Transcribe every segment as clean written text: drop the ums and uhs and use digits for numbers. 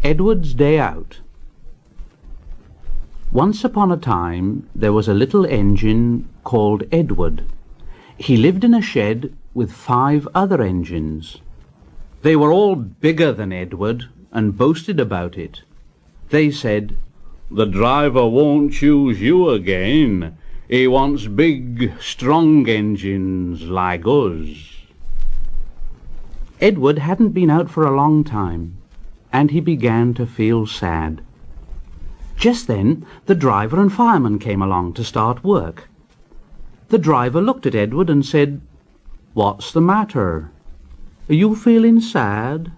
Edward's Day Out. Once upon a time there was a little engine called Edward. He lived in a shed with 5 other engines. They were all bigger than Edward and boasted about it. They said, "The driver won't choose you again. He wants big, strong engines like us." Edward hadn't been out for a long time, and he began to feel sad. Just then the driver and fireman came along to start work. The driver looked at Edward and said, "What's the matter? Are you feeling sad?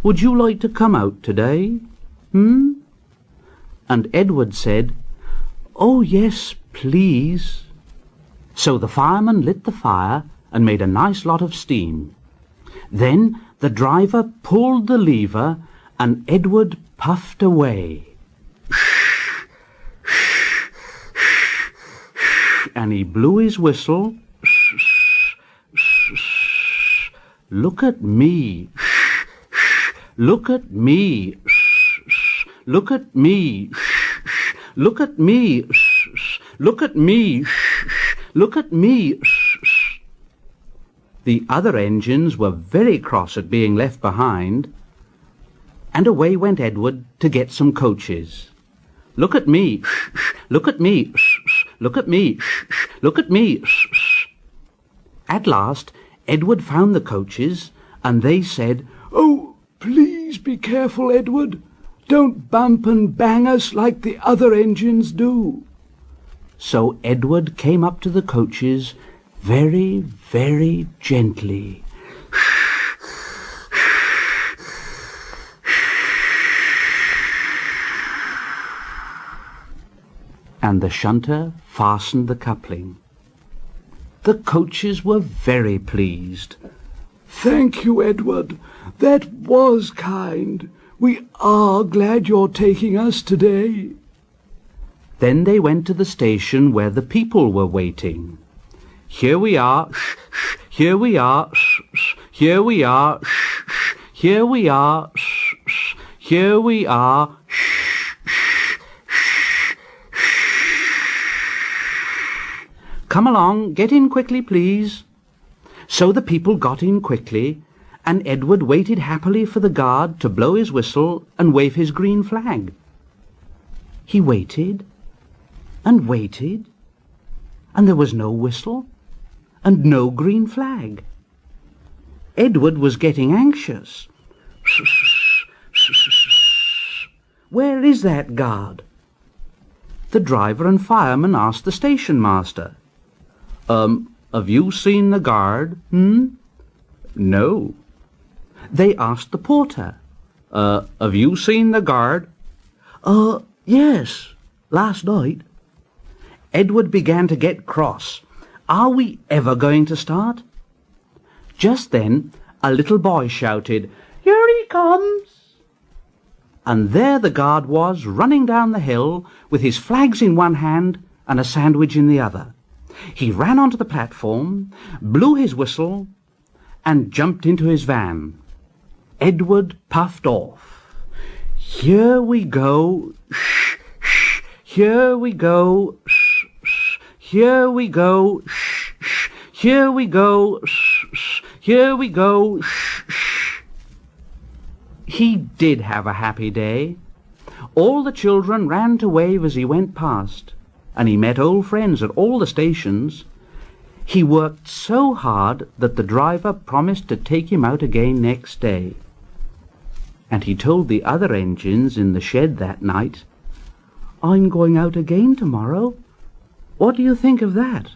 Would you like to come out today? And Edward said, "Oh yes, please." So the fireman lit the fire and made a nice lot of steam. Then the driver pulled the lever and Edward puffed away. And he blew his whistle. "Look at me. Look at me. Look at me. Look at me. Look at me. Look at me." The other engines were very cross at being left behind, and away went Edward to get some coaches. "Look at me. Look at me. Look at me. Look at me." At last Edward found the coaches, and they said, "Oh, please be careful, Edward. Don't bump and bang us like the other engines do." So Edward came up to the coaches very, very gently. And the shunter fastened the coupling. The coaches were very pleased. "Thank you, Edward. That was kind. We are glad you're taking us today." Then they went to the station where the people were waiting. "Here we are, here we are, here we are, here we are, here we are." "Come along, get in quickly, please." So the people got in quickly, and Edward waited happily for the guard to blow his whistle and wave his green flag. He waited and waited, and there was no whistle and no green flag. Edward was getting anxious. "Where is that guard?" The driver and fireman asked the station master. Have you seen the guard? No." They asked the porter. Have you seen the guard? Yes, last night." Edward began to get cross. Are we ever going to start? Just then a little boy shouted, "Here he comes!" And there the guard was, running down the hill with his flags in one hand and a sandwich in the other. He ran onto the platform, blew his whistle, and jumped into his van. Edward puffed off. "Here we go, shh, shh, here we go, shh, shh, here we go, shh, shh, here we go, shh, shh, here we go, shh, shh." He did have a happy day. All the children ran to wave as he went past, and he met old friends at all the stations. He worked so hard that the driver promised to take him out again next day. And he told the other engines in the shed that night, "I'm going out again tomorrow. What do you think of that?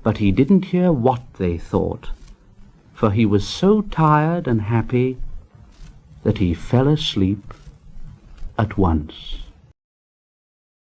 But he didn't hear what they thought, for he was so tired and happy that he fell asleep at once.